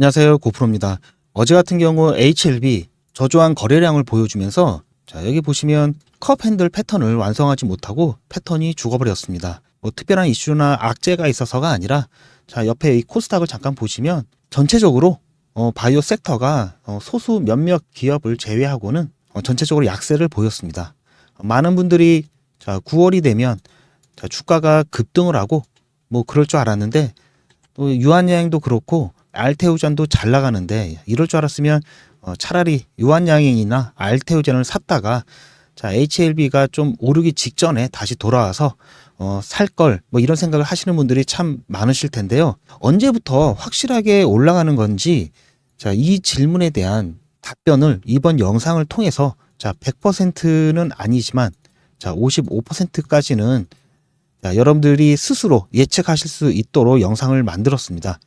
안녕하세요, 고프로입니다. 어제 같은 경우 HLB 저조한 거래량을 보여주면서 자, 여기 보시면 컵 핸들 패턴을 완성하지 못하고 패턴이 죽어버렸습니다. 뭐 특별한 이슈나 악재가 있어서가 아니라 자, 옆에 이 코스닥을 잠깐 보시면 전체적으로 바이오 섹터가 소수 몇몇 기업을 제외하고는 전체적으로 약세를 보였습니다. 많은 분들이 자, 9월이 되면 자, 주가가 급등을 하고 뭐 그럴 줄 알았는데 또 유한양행도 그렇고 알테오젠도 잘 나가는데 이럴 줄 알았으면 차라리 유한양행이나 알테오젠을 샀다가 자 HLB가 좀 오르기 직전에 다시 돌아와서 살 걸 뭐 이런 생각을 하시는 분들이 참 많으실 텐데요. 언제부터 확실하게 올라가는 건지 자 이 질문에 대한 답변을 이번 영상을 통해서 자 100%는 아니지만 자 55%까지는 자, 여러분들이 스스로 예측하실 수 있도록 영상을 만들었습니다.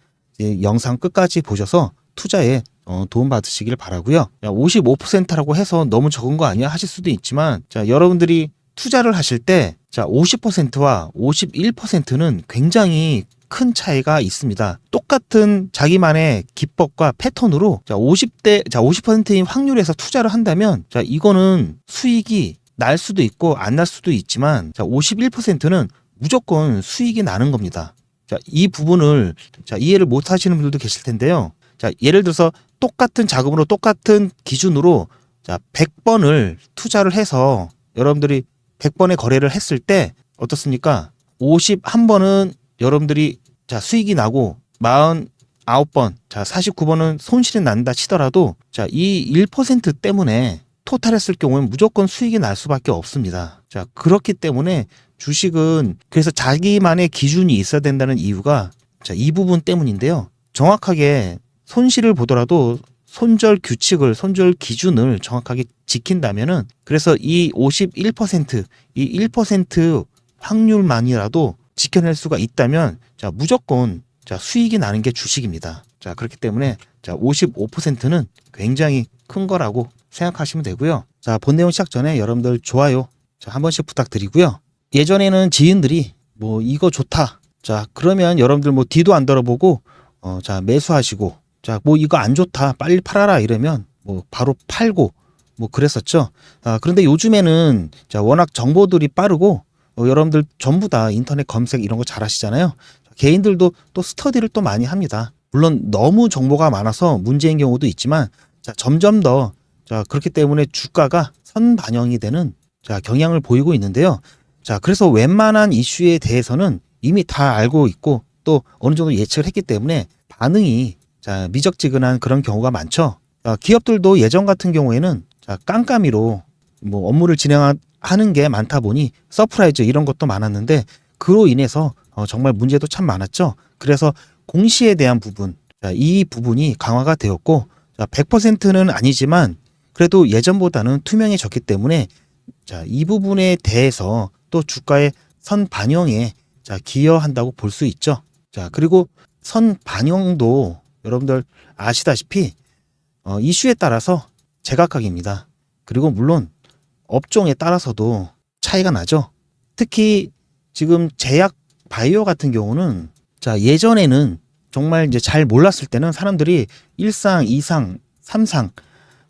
영상 끝까지 보셔서 투자에 도움 받으시길 바라고요. 55%라고 해서 너무 적은 거 아니야 하실 수도 있지만 자, 여러분들이 투자를 하실 때 자, 50%와 51%는 굉장히 큰 차이가 있습니다. 똑같은 자기만의 기법과 패턴으로 자, 50%인 확률에서 투자를 한다면 자, 이거는 수익이 날 수도 있고 안 날 수도 있지만 자, 51%는 무조건 수익이 나는 겁니다. 자, 이 부분을 자, 이해를 못 하시는 분들도 계실 텐데요. 자, 예를 들어서 똑같은 자금으로 똑같은 기준으로 자, 100번을 투자를 해서 여러분들이 100번의 거래를 했을 때 어떻습니까? 51번은 여러분들이 자, 수익이 나고 49번, 자, 49번은 손실이 난다 치더라도 자, 이 1% 때문에 토탈했을 경우에는 무조건 수익이 날 수밖에 없습니다. 자, 그렇기 때문에 주식은 그래서 자기만의 기준이 있어야 된다는 이유가 자, 이 부분 때문인데요. 정확하게 손실을 보더라도 손절 규칙을, 손절 기준을 정확하게 지킨다면은 그래서 이 51%, 이 1% 확률만이라도 지켜낼 수가 있다면 자, 무조건 자, 수익이 나는 게 주식입니다. 자, 그렇기 때문에 자, 55%는 굉장히 큰 거라고 생각하시면 되고요. 자, 본 내용 시작 전에 여러분들 좋아요 자, 한 번씩 부탁드리고요. 예전에는 지인들이 뭐 이거 좋다. 자, 그러면 여러분들 뭐 뒤도 안 돌아보고 자, 매수하시고 자, 뭐 이거 안 좋다. 빨리 팔아라 이러면 뭐 바로 팔고 뭐 그랬었죠. 그런데 요즘에는 자, 워낙 정보들이 빠르고 여러분들 전부 다 인터넷 검색 이런 거 잘 하시잖아요. 개인들도 또 스터디를 또 많이 합니다. 물론 너무 정보가 많아서 문제인 경우도 있지만 자, 점점 더 자, 그렇기 때문에 주가가 선반영이 되는 자, 경향을 보이고 있는데요. 자, 그래서 웬만한 이슈에 대해서는 이미 다 알고 있고 또 어느 정도 예측을 했기 때문에 반응이 자, 미적지근한 그런 경우가 많죠. 기업들도 예전 같은 경우에는 자, 깜깜이로 뭐 업무를 진행하는 게 많다 보니 서프라이즈 이런 것도 많았는데 그로 인해서 정말 문제도 참 많았죠. 그래서 공시에 대한 부분, 자, 이 부분이 강화가 되었고 자, 100%는 아니지만 그래도 예전보다는 투명해졌기 때문에 자, 이 부분에 대해서 또 주가의 선반영에 자, 기여한다고 볼 수 있죠. 자, 그리고 선반영도 여러분들 아시다시피 이슈에 따라서 제각각입니다. 그리고 물론 업종에 따라서도 차이가 나죠. 특히 지금 제약 바이오 같은 경우는 자, 예전에는 정말 이제 잘 몰랐을 때는 사람들이 1상, 2상, 3상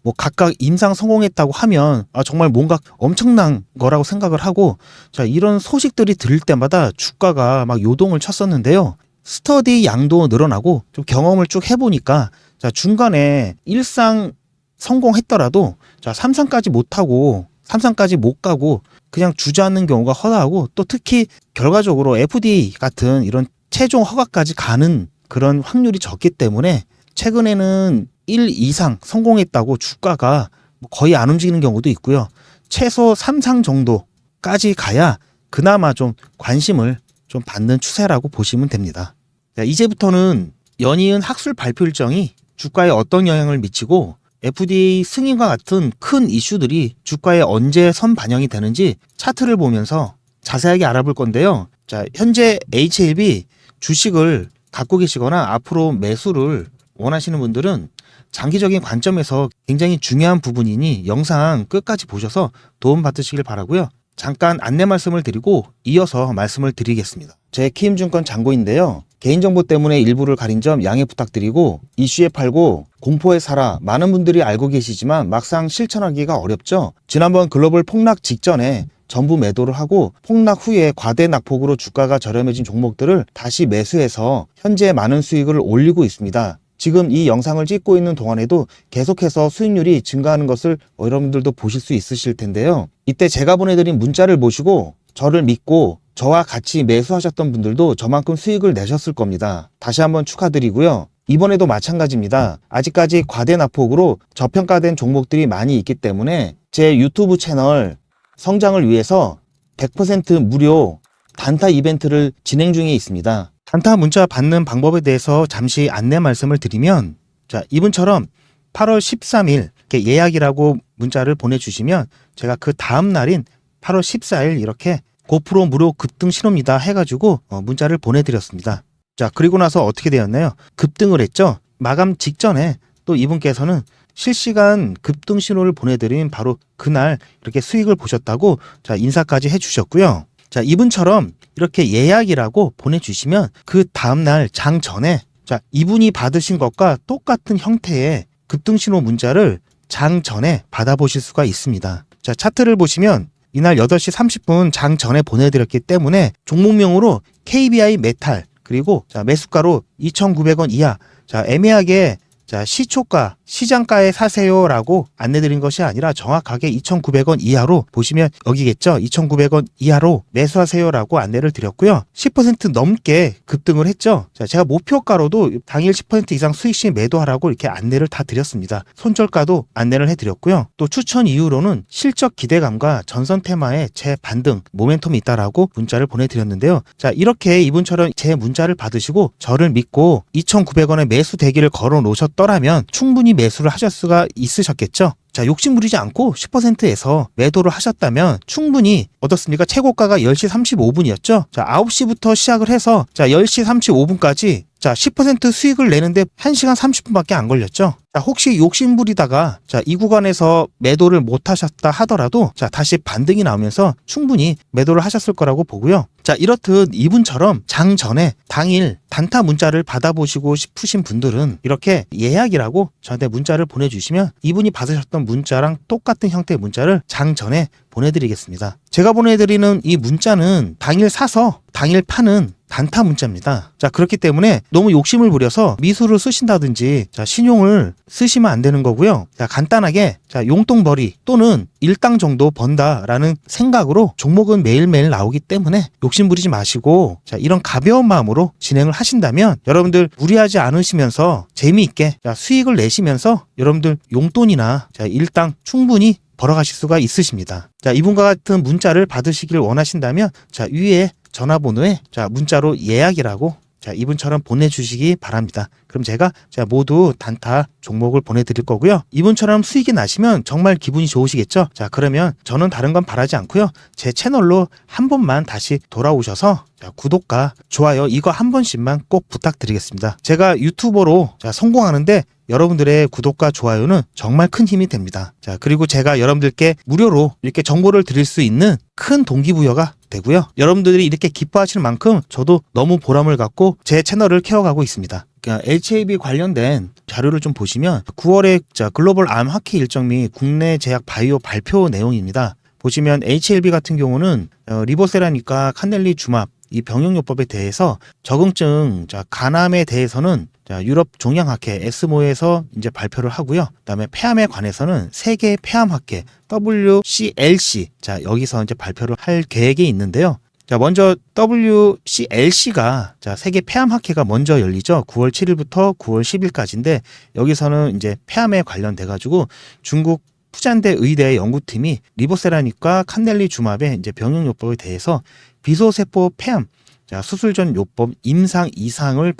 뭐 각각 임상 성공했다고 하면 정말 뭔가 엄청난 거라고 생각을 하고 자, 이런 소식들이 들릴 때마다 주가가 막 요동을 쳤었는데요. 스터디 양도 늘어나고 좀 경험을 쭉 해보니까 자, 중간에 1상 성공했더라도 자, 3상까지 못하고 3상까지 못 가고 그냥 주저앉는 경우가 허다하고 또 특히 결과적으로 FDA 같은 이런 최종 허가까지 가는 그런 확률이 적기 때문에 최근에는 1 이상 성공했다고 주가가 거의 안 움직이는 경우도 있고요. 최소 3상 정도까지 가야 그나마 좀 관심을 좀 받는 추세라고 보시면 됩니다. 자, 이제부터는 연이은 학술 발표 일정이 주가에 어떤 영향을 미치고 FDA 승인과 같은 큰 이슈들이 주가에 언제 선반영이 되는지 차트를 보면서 자세하게 알아볼 건데요. 자, 현재 HLB 주식을 갖고 계시거나 앞으로 매수를 원하시는 분들은 장기적인 관점에서 굉장히 중요한 부분이니 영상 끝까지 보셔서 도움 받으시길 바라고요. 잠깐 안내 말씀을 드리고 이어서 말씀을 드리겠습니다. 제 키움증권 장고인데요. 개인정보 때문에 일부를 가린 점 양해 부탁드리고, 이슈에 팔고 공포에 살아 많은 분들이 알고 계시지만 막상 실천하기가 어렵죠. 지난번 글로벌 폭락 직전에 전부 매도를 하고 폭락 후에 과대 낙폭으로 주가가 저렴해진 종목들을 다시 매수해서 현재 많은 수익을 올리고 있습니다. 지금 이 영상을 찍고 있는 동안에도 계속해서 수익률이 증가하는 것을 여러분들도 보실 수 있으실 텐데요. 이때 제가 보내드린 문자를 보시고 저를 믿고 저와 같이 매수하셨던 분들도 저만큼 수익을 내셨을 겁니다. 다시 한번 축하드리고요. 이번에도 마찬가지입니다. 아직까지 과대 낙폭으로 저평가된 종목들이 많이 있기 때문에 제 유튜브 채널 성장을 위해서 100% 무료 단타 이벤트를 진행 중에 있습니다. 단타 문자 받는 방법에 대해서 잠시 안내 말씀을 드리면, 자, 이분처럼 8월 13일 이렇게 예약이라고 문자를 보내주시면 제가 그 다음 날인 8월 14일 이렇게 고프로 무료 급등 신호입니다 해가지고 문자를 보내드렸습니다. 자, 그리고 나서 어떻게 되었나요? 급등을 했죠. 마감 직전에 또 이분께서는 실시간 급등 신호를 보내드린 바로 그날 이렇게 수익을 보셨다고 자, 인사까지 해주셨고요. 자, 이분처럼 이렇게 예약이라고 보내주시면 그 다음날 장 전에 자, 이분이 받으신 것과 똑같은 형태의 급등 신호 문자를 장 전에 받아보실 수가 있습니다. 자, 차트를 보시면 이날 8시 30분 장 전에 보내드렸기 때문에 종목명으로 KBI 메탈 그리고 자, 매수가로 2,900원 이하, 자, 애매하게 자, 시초가, 시장가에 사세요라고 안내드린 것이 아니라 정확하게 2,900원 이하로 보시면 여기겠죠. 2,900원 이하로 매수하세요라고 안내를 드렸고요. 10% 넘게 급등을 했죠. 자, 제가 목표가로도 당일 10% 이상 수익 시 매도하라고 이렇게 안내를 다 드렸습니다. 손절가도 안내를 해드렸고요. 또 추천 이유로는 실적 기대감과 전선 테마의 재반등, 모멘텀이 있다라고 문자를 보내드렸는데요. 자, 이렇게 이분처럼 제 문자를 받으시고 저를 믿고 2,900원의 매수 대기를 걸어 놓으셨더라면 충분히 매수를 하실 수가 있으셨겠죠. 자, 욕심 부리지 않고 10%에서 매도를 하셨다면 충분히 어떻습니까? 최고가가 10시 35분이었죠. 자, 9시부터 시작을 해서 자, 10시 35분까지 자, 10% 수익을 내는데 1시간 30분밖에 안 걸렸죠. 자, 혹시 욕심 부리다가 자, 이 구간에서 매도를 못 하셨다 하더라도 자, 다시 반등이 나오면서 충분히 매도를 하셨을 거라고 보고요. 자, 이렇듯 이분처럼 장 전에 당일 단타 문자를 받아보시고 싶으신 분들은 이렇게 예약이라고 저한테 문자를 보내주시면 이분이 받으셨던 문자랑 똑같은 형태의 문자를 장 전에 보내드리겠습니다. 제가 보내드리는 이 문자는 당일 사서 당일 파는 단타 문자입니다. 자, 그렇기 때문에 너무 욕심을 부려서 미수를 쓰신다든지 자, 신용을 쓰시면 안 되는 거고요. 자, 간단하게 자, 용돈벌이 또는 일당 정도 번다라는 생각으로 종목은 매일매일 나오기 때문에 욕심 부리지 마시고 자, 이런 가벼운 마음으로 진행을 하신다면 여러분들 무리하지 않으시면서 재미있게 자, 수익을 내시면서 여러분들 용돈이나 자, 일당 충분히 벌어가실 수가 있으십니다. 자, 이분과 같은 문자를 받으시길 원하신다면 자, 위에 전화번호에 자, 문자로 예약이라고 자, 이분처럼 보내주시기 바랍니다. 그럼 제가 모두 단타 종목을 보내드릴 거고요. 이분처럼 수익이 나시면 정말 기분이 좋으시겠죠? 자, 그러면 저는 다른 건 바라지 않고요. 제 채널로 한 번만 다시 돌아오셔서 자, 구독과 좋아요 이거 한 번씩만 꼭 부탁드리겠습니다. 제가 유튜버로 자, 성공하는데 여러분들의 구독과 좋아요는 정말 큰 힘이 됩니다. 자, 그리고 제가 여러분들께 무료로 이렇게 정보를 드릴 수 있는 큰 동기부여가 되고요. 여러분들이 이렇게 기뻐하시는 만큼 저도 너무 보람을 갖고 제 채널을 키워가고 있습니다. 그러니까 HAB 관련된 자료를 좀 보시면 9월에 자, 글로벌 암 학회 일정 및 국내 제약 바이오 발표 내용입니다. 보시면 HLB 같은 경우는 리보세라니까 칸넬리 주맙 이 병용요법에 대해서 적응증 자, 간암에 대해서는 자, 유럽 종양학회 에스모에서 이제 발표를 하고요. 그다음에 폐암에 관해서는 세계 폐암학회 WCLC 자, 여기서 이제 발표를 할 계획이 있는데요. 자, 먼저 WCLC가 자, 세계 폐암학회가 먼저 열리죠. 9월 7일부터 9월 10일까지인데 여기서는 이제 폐암에 관련돼 가지고 중국 푸잔대 의대 연구팀이 리보세라닉과 칸넬리 주맙의 이제 병용요법에 대해서 비소세포 폐암 자, 수술 전 요법 임상 이상을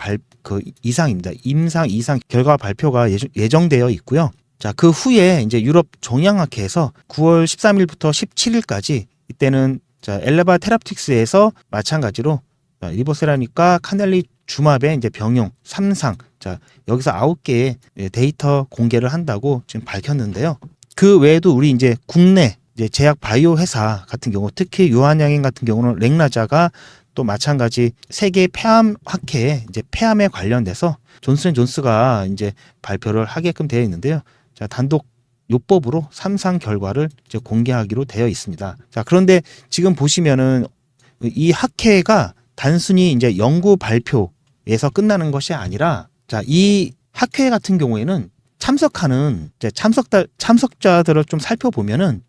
이상입니다. 임상 이상 결과 발표가 예정되어 있고요. 자, 그 후에 이제 유럽 종양학회에서 9월 13일부터 17일까지 이때는 자, 엘레바 테라픽스에서 마찬가지로 자, 리보세라닉과 칸넬리 주맙의 이제 병용 3상 자, 여기서 9개의 데이터 공개를 한다고 지금 밝혔는데요. 그 외에도 우리 이제 국내 이제 제약 바이오 회사 같은 경우 특히 유한양행 같은 경우는 렉나자가 또 마찬가지 세계 폐암 학회에 이제 폐암에 관련돼서 존슨앤존스가 이제 발표를 하게끔 되어 있는데요. 자, 단독 요법으로 3상 결과를 이제 공개하기로 되어 있습니다. 자, 그런데 지금 보시면은 이 학회가 단순히 이제 연구 발표에서 끝나는 것이 아니라, 자, 이 학회 같은 경우에는 참석하는 이제 참석자들을 좀 살펴보면은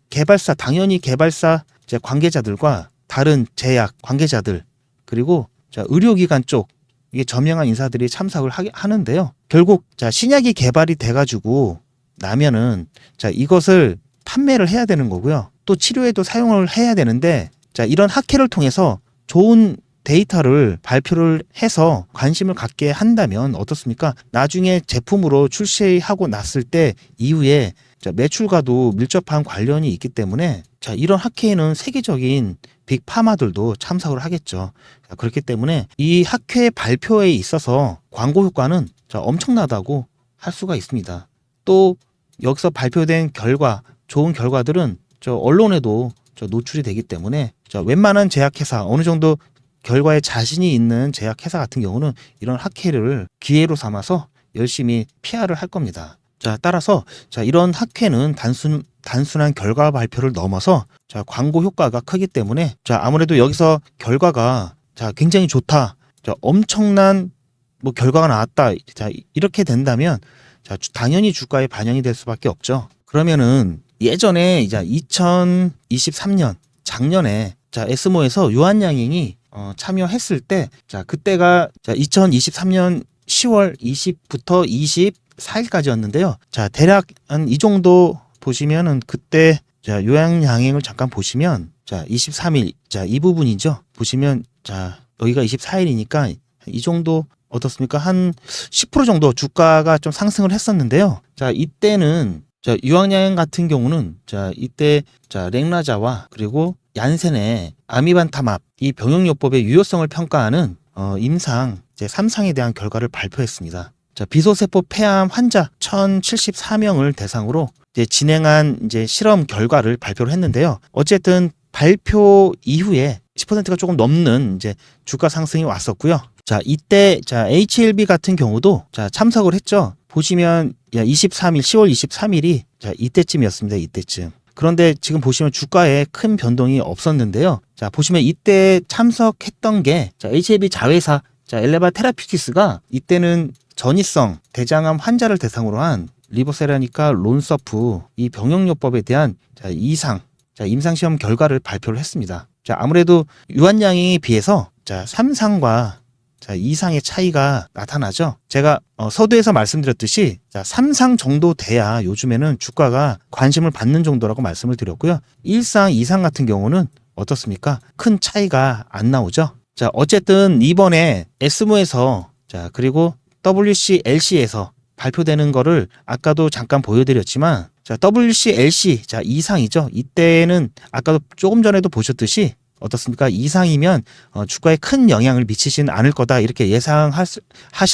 당연히 개발사 이제 관계자들과 다른 제약 관계자들, 그리고 자, 의료기관 쪽 이게 저명한 인사들이 참석을 하는데요. 결국 자, 신약이 개발이 돼가지고 나면은 자, 이것을 판매를 해야 되는 거고요. 또 치료에도 사용을 해야 되는데, 자, 이런 학회를 통해서 좋은 데이터를 발표를 해서 관심을 갖게 한다면 어떻습니까? 나중에 제품으로 출시하고 났을 때 이후에 자, 매출과도 밀접한 관련이 있기 때문에 자, 이런 학회에는 세계적인 빅파마들도 참석을 하겠죠. 자, 그렇기 때문에 이 학회 발표에 있어서 광고 효과는 자, 엄청나다고 할 수가 있습니다. 또 여기서 발표된 좋은 결과들은 저 언론에도 노출이 되기 때문에 자, 웬만한 제약회사, 어느 정도 결과에 자신이 있는 제약회사 같은 경우는 이런 학회를 기회로 삼아서 열심히 PR을 할 겁니다. 자, 따라서 자, 이런 학회는 단순한 결과 발표를 넘어서 자, 광고 효과가 크기 때문에 자, 아무래도 여기서 결과가 자, 굉장히 좋다, 자, 엄청난 뭐 결과가 나왔다, 자, 이렇게 된다면 자, 당연히 주가에 반영이 될 수밖에 없죠. 그러면은 예전에 이제 2023년 작년에 자, 에스모에서 유한양행이 참여했을 때 자, 그때가 자, 2023년 10월 20부터 24일까지였는데요. 자, 대략 한 이 정도 보시면은 그때 자, 유한양행을 잠깐 보시면 자, 23일 자, 이 부분이죠. 보시면 자, 여기가 24일이니까 이 정도 어떻습니까? 한 10% 정도 주가가 좀 상승을 했었는데요. 자, 이때는 자, 유한양행 같은 경우는 자, 이때 자, 렉나자와 그리고 얀센의 아미반타맙 이 병용요법의 유효성을 평가하는 임상 제 3상에 대한 결과를 발표했습니다. 자, 비소세포 폐암 환자 1,074명을 대상으로 이제 진행한 이제 실험 결과를 발표를 했는데요. 어쨌든 발표 이후에 10%가 조금 넘는 이제 주가 상승이 왔었고요. 자, 이때 자, HLB 같은 경우도 자, 참석을 했죠. 보시면 10월 23일이 자, 이때쯤이었습니다. 이때쯤. 그런데 지금 보시면 주가에 큰 변동이 없었는데요. 자, 보시면 이때 참석했던 게 자, HLB 자회사 자, 엘레바 테라피utics가 이때는 전이성 대장암 환자를 대상으로 한 리보세라니까 론서프 이 병용요법에 대한 자, 임상시험 결과를 발표를 했습니다. 자, 아무래도 유한양행에 비해서 자, 3상과 자, 2상의 차이가 나타나죠. 제가 서두에서 말씀드렸듯이 자, 3상 정도 돼야 요즘에는 주가가 관심을 받는 정도라고 말씀을 드렸고요. 1상, 2상 같은 경우는 어떻습니까? 큰 차이가 안 나오죠. 자, 어쨌든 이번에 에스모에서 자, 그리고 WCLC에서 발표되는 거를 아까도 잠깐 보여드렸지만 자, WCLC 자, 2상이죠. 이때는 아까도 조금 전에도 보셨듯이 어떻습니까? 이상이면 주가에 큰 영향을 미치지는 않을 거다, 이렇게 예상하실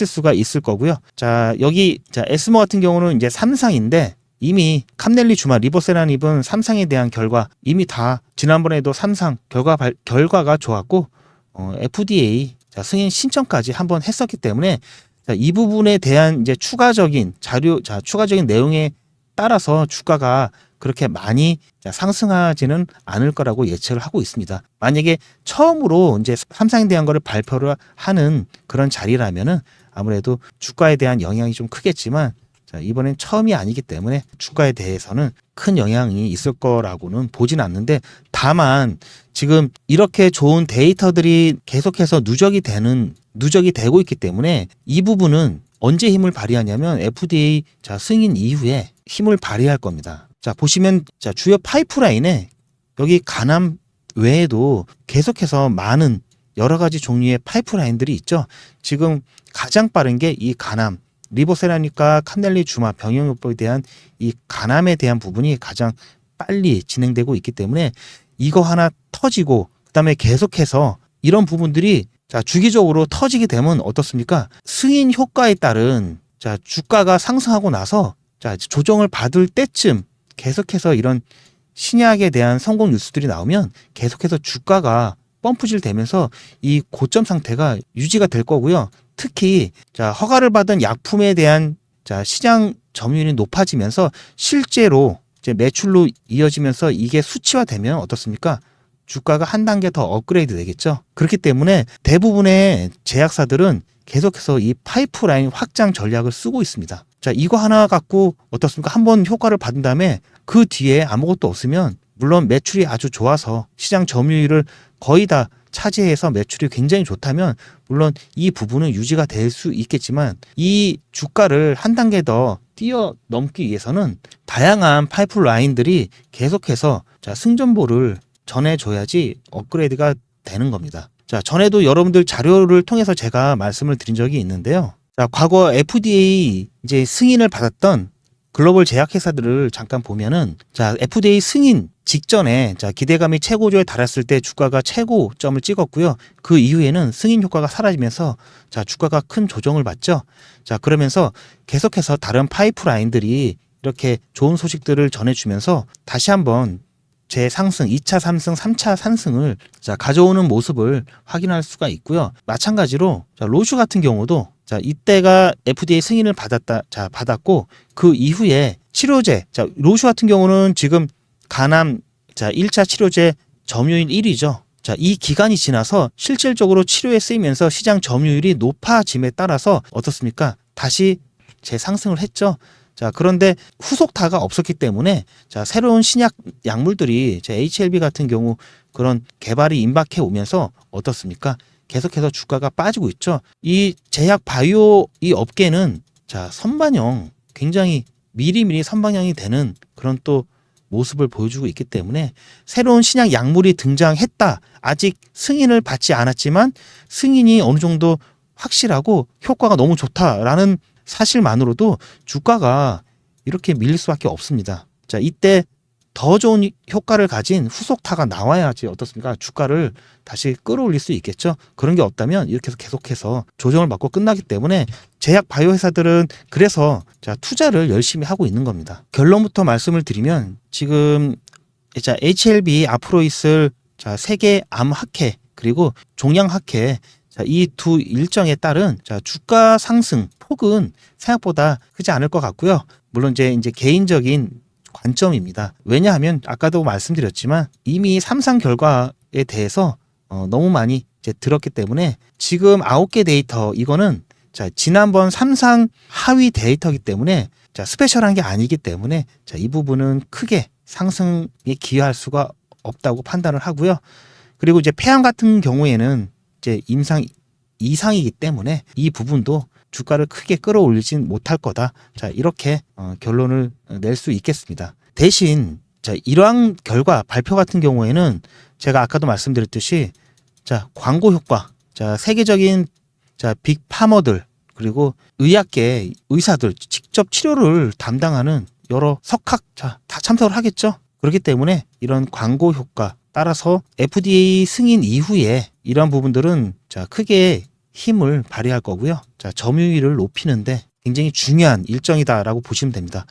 수가 있을 거고요. 자, 여기 자, 에스모 같은 경우는 이제 3상인데 이미 캄넬리주마, 리보세라닙은 3상에 대한 결과 이미 다 지난번에도 3상 결과가 좋았고 FDA 자, 승인 신청까지 한번 했었기 때문에 자, 이 부분에 대한 이제 추가적인 추가적인 내용에 따라서 주가가 그렇게 많이 상승하지는 않을 거라고 예측을 하고 있습니다. 만약에 처음으로 이제 3상에 대한 거를 발표를 하는 그런 자리라면은 아무래도 주가에 대한 영향이 좀 크겠지만 자, 이번엔 처음이 아니기 때문에 주가에 대해서는 큰 영향이 있을 거라고는 보진 않는데, 다만 지금 이렇게 좋은 데이터들이 계속해서 누적이 되고 있기 때문에 이 부분은 언제 힘을 발휘하냐면 FDA 자, 승인 이후에 힘을 발휘할 겁니다. 자, 보시면 자, 주요 파이프라인에 여기 간암 외에도 계속해서 많은 여러 가지 종류의 파이프라인들이 있죠. 지금 가장 빠른 게 이 간암, 리보세라니까 캄넬리주마 병용요법에 대한 이 간암에 대한 부분이 가장 빨리 진행되고 있기 때문에 이거 하나 터지고 그다음에 계속해서 이런 부분들이 자, 주기적으로 터지게 되면 어떻습니까? 승인 효과에 따른 자, 주가가 상승하고 나서 자, 조정을 받을 때쯤 계속해서 이런 신약에 대한 성공 뉴스들이 나오면 계속해서 주가가 펌프질 되면서 이 고점 상태가 유지가 될 거고요. 특히 자, 허가를 받은 약품에 대한 자, 시장 점유율이 높아지면서 실제로 이제 매출로 이어지면서 이게 수치화되면 어떻습니까? 주가가 한 단계 더 업그레이드 되겠죠. 그렇기 때문에 대부분의 제약사들은 계속해서 이 파이프라인 확장 전략을 쓰고 있습니다. 자, 이거 하나 갖고 어떻습니까? 한번 효과를 받은 다음에 그 뒤에 아무것도 없으면 물론 매출이 아주 좋아서 시장 점유율을 거의 다 차지해서 매출이 굉장히 좋다면 물론 이 부분은 유지가 될 수 있겠지만 이 주가를 한 단계 더 뛰어넘기 위해서는 다양한 파이프라인들이 계속해서 자, 승전보를 전해줘야지 업그레이드가 되는 겁니다. 자, 전에도 여러분들 자료를 통해서 제가 말씀을 드린 적이 있는데요. 자, 과거 FDA 이제 승인을 받았던 글로벌 제약회사들을 잠깐 보면은 자, FDA 승인 직전에 자, 기대감이 최고조에 달했을 때 주가가 최고점을 찍었고요. 그 이후에는 승인 효과가 사라지면서 자, 주가가 큰 조정을 받죠. 자, 그러면서 계속해서 다른 파이프라인들이 이렇게 좋은 소식들을 전해주면서 다시 한번 재상승, 2차 상승, 3차 상승을 자, 가져오는 모습을 확인할 수가 있고요. 마찬가지로 자, 로슈 같은 경우도 자, 이때가 FDA 승인을 받았고 그 이후에 치료제, 자, 로슈 같은 경우는 지금 간암 자, 1차 치료제 점유율 1위죠. 자, 이 기간이 지나서 실질적으로 치료에 쓰이면서 시장 점유율이 높아짐에 따라서 어떻습니까? 다시 재상승을 했죠. 자, 그런데 후속타가 없었기 때문에 자, 새로운 신약 약물들이 HLB 같은 경우 그런 개발이 임박해 오면서 어떻습니까? 계속해서 주가가 빠지고 있죠. 이 제약 바이오 이 업계는 자, 선반영 굉장히 미리미리 선반영이 되는 그런 또 모습을 보여주고 있기 때문에 새로운 신약 약물이 등장했다. 아직 승인을 받지 않았지만 승인이 어느 정도 확실하고 효과가 너무 좋다라는 사실만으로도 주가가 이렇게 밀릴 수밖에 없습니다. 자, 이때 더 좋은 효과를 가진 후속타가 나와야지 어떻습니까? 주가를 다시 끌어올릴 수 있겠죠. 그런 게 없다면 이렇게 해서 계속해서 조정을 받고 끝나기 때문에 제약 바이오 회사들은 그래서 자, 투자를 열심히 하고 있는 겁니다. 결론부터 말씀을 드리면 지금 자, HLB 앞으로 있을 자, 세계 암학회 그리고 종양학회 자, 이 두 일정에 따른 자, 주가 상승 폭은 생각보다 크지 않을 것 같고요. 물론 이제 개인적인 관점입니다. 왜냐하면 아까도 말씀드렸지만 이미 3상 결과에 대해서 너무 많이 이제 들었기 때문에 지금 9개 데이터 이거는 자, 지난번 3상 하위 데이터이기 때문에 자, 스페셜한 게 아니기 때문에 자, 이 부분은 크게 상승에 기여할 수가 없다고 판단을 하고요. 그리고 이제 폐암 같은 경우에는 이제 임상 이상이기 때문에 이 부분도 주가를 크게 끌어올리진 못할 거다. 자, 이렇게 결론을 낼 수 있겠습니다. 대신 자, 이러한 결과 발표 같은 경우에는 제가 아까도 말씀드렸듯이 자, 광고 효과, 자, 세계적인 자, 빅파머들 그리고 의학계 의사들 직접 치료를 담당하는 여러 석학 자, 다 참석을 하겠죠. 그렇기 때문에 이런 광고 효과 따라서 FDA 승인 이후에 이런 부분들은 자, 크게 힘을 발휘할 거고요. 자, 점유율을 높이는데 굉장히 중요한 일정이다라고 보시면 됩니다.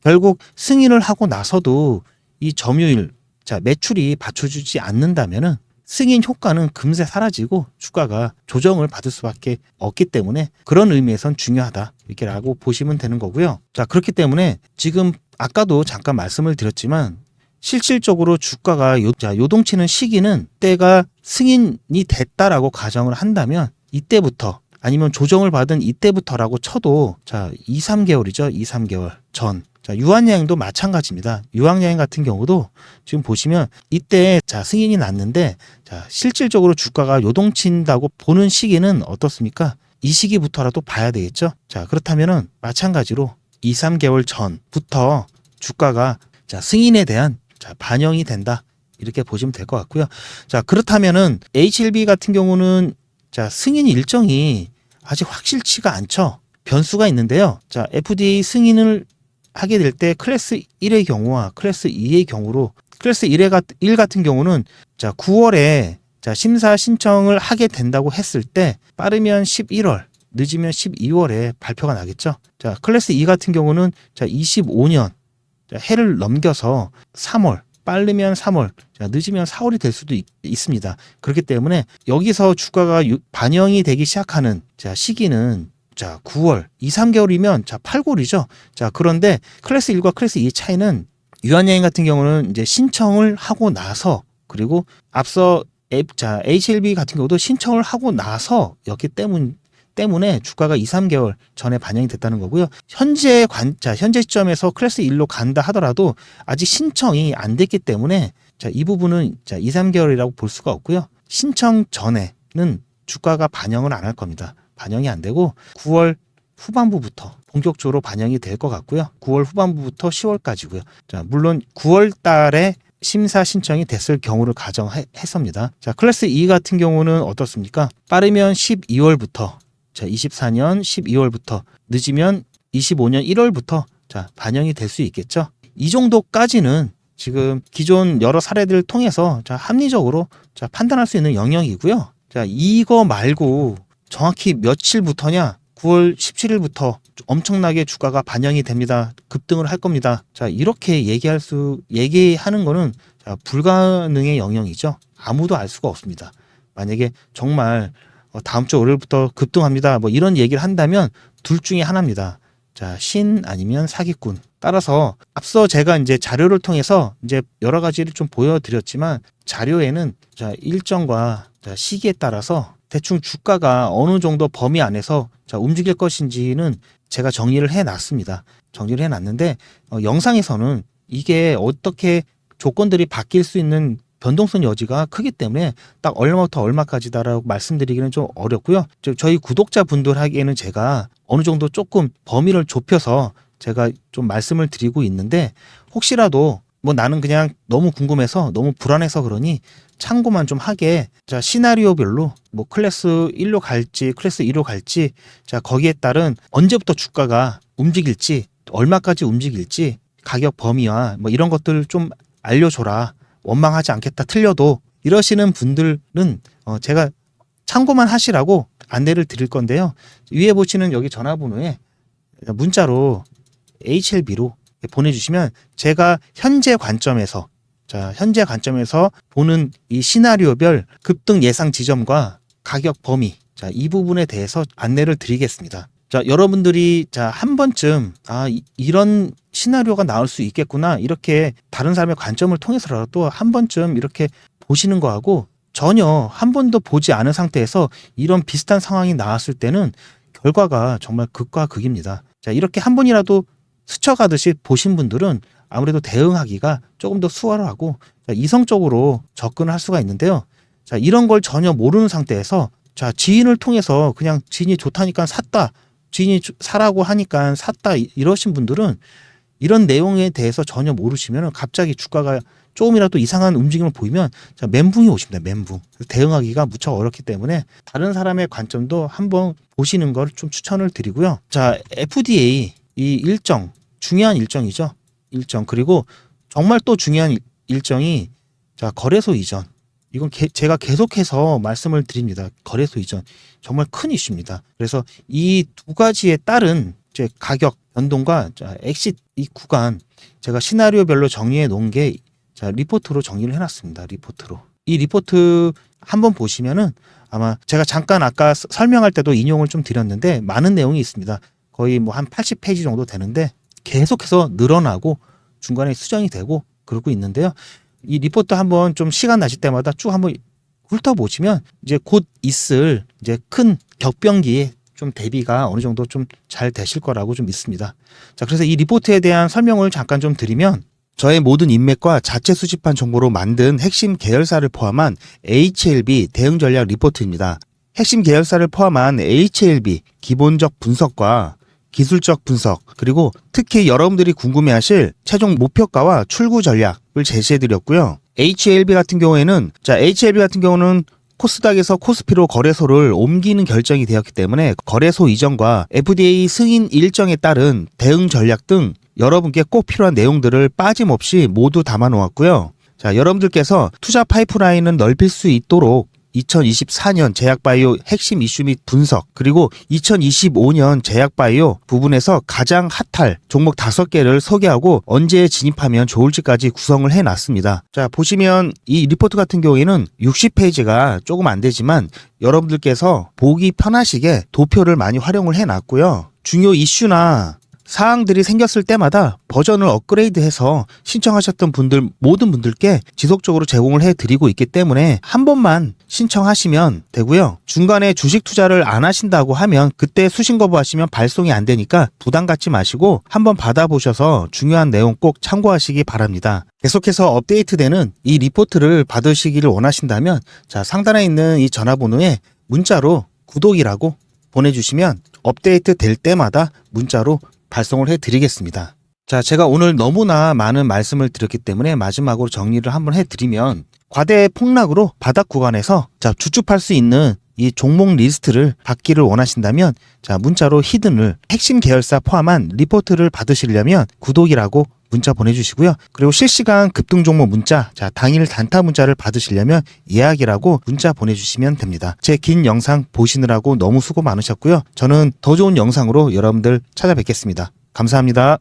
결국 승인을 하고 나서도 이 점유율, 자, 매출이 받쳐주지 않는다면은 승인 효과는 금세 사라지고 주가가 조정을 받을 수밖에 없기 때문에 그런 의미에선 중요하다 이렇게라고 보시면 되는 거고요. 자, 그렇기 때문에 지금 아까도 잠깐 말씀을 드렸지만 실질적으로 주가가 요동치는 시기는 때가 승인이 됐다라고 가정을 한다면 이때부터 아니면 조정을 받은 이때부터라고 쳐도 자, 2, 3개월이죠. 2, 3개월 전. 자, 유한여행도 마찬가지입니다. 유한여행 같은 경우도 지금 보시면 이때 자, 승인이 났는데 자, 실질적으로 주가가 요동친다고 보는 시기는 어떻습니까? 이 시기부터라도 봐야 되겠죠. 자, 그렇다면은 마찬가지로 2, 3개월 전부터 주가가 자, 승인에 대한 자, 반영이 된다. 이렇게 보시면 될 것 같고요. 자, 그렇다면은 HLB 같은 경우는 자, 승인 일정이 아직 확실치가 않죠. 변수가 있는데요. 자, FDA 승인을 하게 될 때 클래스 1의 경우와 클래스 2의 경우로 클래스 1 같은 경우는 자, 9월에 자, 심사 신청을 하게 된다고 했을 때 빠르면 11월, 늦으면 12월에 발표가 나겠죠. 자, 클래스 2 같은 경우는 자, 25년 자, 해를 넘겨서 3월, 빠르면 3월, 자, 늦으면 4월이 될 수도 있습니다. 그렇기 때문에 여기서 주가가 반영이 되기 시작하는 자, 시기는 자, 9월, 2, 3개월이면 자, 8골이죠. 자, 그런데 클래스 1과 클래스 2의 차이는 유한여행 같은 경우는 이제 신청을 하고 나서 그리고 앞서 자, HLB 같은 경우도 신청을 하고 나서였기 때문에 주가가 2, 3개월 전에 반영이 됐다는 거고요. 현재 시점에서 클래스 1로 간다 하더라도 아직 신청이 안 됐기 때문에 자, 이 부분은 자, 2, 3개월이라고 볼 수가 없고요. 신청 전에는 주가가 반영을 안 할 겁니다. 반영이 안 되고 9월 후반부부터 본격적으로 반영이 될 것 같고요. 9월 후반부부터 10월까지고요. 자, 물론 9월 달에 심사 신청이 됐을 경우를 가정했습니다. 자, 클래스 2 같은 경우는 어떻습니까? 빠르면 12월부터, 자, 24년 12월부터, 늦으면 25년 1월부터 자, 반영이 될 수 있겠죠. 이 정도까지는 지금 기존 여러 사례들을 통해서 자, 합리적으로 자, 판단할 수 있는 영역이고요. 자, 이거 말고 정확히 며칠부터냐? 9월 17일부터 엄청나게 주가가 반영이 됩니다. 급등을 할 겁니다. 자, 이렇게 얘기하는 거는 자, 불가능의 영역이죠. 아무도 알 수가 없습니다. 만약에 정말 다음 주 월요일부터 급등합니다. 뭐 이런 얘기를 한다면 둘 중에 하나입니다. 자, 신 아니면 사기꾼. 따라서 앞서 제가 이제 자료를 통해서 이제 여러 가지를 좀 보여드렸지만 자료에는 자, 일정과 자, 시기에 따라서 대충 주가가 어느 정도 범위 안에서 자, 움직일 것인지는 제가 정리를 해놨습니다. 정리를 해놨는데 영상에서는 이게 어떻게 조건들이 바뀔 수 있는 변동성 여지가 크기 때문에 딱 얼마부터 얼마까지다라고 말씀드리기는 좀 어렵고요. 저희 구독자분들 하기에는 제가 어느 정도 조금 범위를 좁혀서 제가 좀 말씀을 드리고 있는데 혹시라도 뭐 나는 그냥 너무 궁금해서 너무 불안해서 그러니 참고만 좀 하게 자, 시나리오별로 뭐 클래스 1로 갈지 클래스 2로 갈지 자, 거기에 따른 언제부터 주가가 움직일지 얼마까지 움직일지 가격 범위와 뭐 이런 것들 좀 알려줘라. 원망하지 않겠다 틀려도 이러시는 분들은 제가 참고만 하시라고 안내를 드릴 건데요. 위에 보시는 여기 전화번호에 문자로 HLB로 보내주시면 제가 현재 관점에서 보는 이 시나리오별 급등 예상 지점과 가격 범위 자, 이 부분에 대해서 안내를 드리겠습니다. 자, 여러분들이 자, 한 번쯤 이런 시나리오가 나올 수 있겠구나 이렇게 다른 사람의 관점을 통해서라도 한 번쯤 이렇게 보시는 거하고 전혀 한 번도 보지 않은 상태에서 이런 비슷한 상황이 나왔을 때는 결과가 정말 극과 극입니다. 자, 이렇게 한 번이라도 스쳐가듯이 보신 분들은 아무래도 대응하기가 조금 더 수월하고 자, 이성적으로 접근을 할 수가 있는데요. 자, 이런 걸 전혀 모르는 상태에서 자, 지인을 통해서 그냥 지인이 좋다니까 샀다. 지인이 사라고 하니까 샀다. 이러신 분들은 이런 내용에 대해서 전혀 모르시면 갑자기 주가가 조금이라도 이상한 움직임을 보이면 자, 멘붕이 오십니다. 멘붕. 대응하기가 무척 어렵기 때문에 다른 사람의 관점도 한번 보시는 걸 좀 추천을 드리고요. 자, FDA 이 일정 중요한 일정이죠. 일정 그리고 정말 또 중요한 일정이 자, 거래소 이전. 이건 제가 계속해서 말씀을 드립니다. 거래소 이전 정말 큰 이슈입니다. 그래서 이 두 가지에 따른 이제 가격 변동과 자, 엑싯 이 구간 제가 시나리오별로 정리해 놓은 게 자, 리포트로 정리를 해놨습니다. 리포트로 이 리포트 한번 보시면은 아마 제가 잠깐 아까 설명할 때도 인용을 좀 드렸는데 많은 내용이 있습니다. 거의 뭐 한 80페이지 정도 되는데 계속해서 늘어나고 중간에 수정이 되고 그러고 있는데요. 이 리포트 한번 좀 시간 나실 때마다 쭉 한번 훑어보시면 이제 곧 있을 이제 큰 격변기에 좀 대비가 어느 정도 좀 잘 되실 거라고 좀 믿습니다. 자, 그래서 이 리포트에 대한 설명을 잠깐 좀 드리면 저의 모든 인맥과 자체 수집한 정보로 만든 핵심 계열사를 포함한 HLB 대응 전략 리포트입니다. 핵심 계열사를 포함한 HLB 기본적 분석과 기술적 분석 그리고 특히 여러분들이 궁금해하실 최종 목표가와 출구 전략을 제시해드렸고요. HLB 같은 경우는 코스닥에서 코스피로 거래소를 옮기는 결정이 되었기 때문에 거래소 이전과 FDA 승인 일정에 따른 대응 전략 등 여러분께 꼭 필요한 내용들을 빠짐없이 모두 담아 놓았고요. 자, 여러분들께서 투자 파이프라인을 넓힐 수 있도록 2024년 제약바이오 핵심 이슈 및 분석, 그리고 2025년 제약바이오 부분에서 가장 핫할 종목 5개를 소개하고 언제 진입하면 좋을지까지 구성을 해놨습니다. 자, 보시면 이 리포트 같은 경우에는 60페이지가 조금 안 되지만 여러분들께서 보기 편하시게 도표를 많이 활용을 해놨고요. 중요 이슈나 사항들이 생겼을 때마다 버전을 업그레이드해서 신청하셨던 분들 모든 분들께 지속적으로 제공을 해드리고 있기 때문에 한 번만 신청하시면 되고요. 중간에 주식 투자를 안 하신다고 하면 그때 수신 거부하시면 발송이 안 되니까 부담 갖지 마시고 한번 받아보셔서 중요한 내용 꼭 참고하시기 바랍니다. 계속해서 업데이트되는 이 리포트를 받으시기를 원하신다면 자, 상단에 있는 이 전화번호에 문자로 구독이라고 보내주시면 업데이트 될 때마다 문자로 발송을 해드리겠습니다. 자, 제가 오늘 너무나 많은 말씀을 드렸기 때문에 마지막으로 정리를 한번 해드리면 과대 폭락으로 바닥 구간에서 자, 주춤할 수 있는 이 종목 리스트를 받기를 원하신다면 자, 문자로 히든을 핵심 계열사 포함한 리포트를 받으시려면 구독이라고 문자 보내주시고요. 그리고 실시간 급등 종목 문자, 자, 당일 단타 문자를 받으시려면 예약이라고 문자 보내주시면 됩니다. 제 긴 영상 보시느라고 너무 수고 많으셨고요. 저는 더 좋은 영상으로 여러분들 찾아뵙겠습니다. 감사합니다.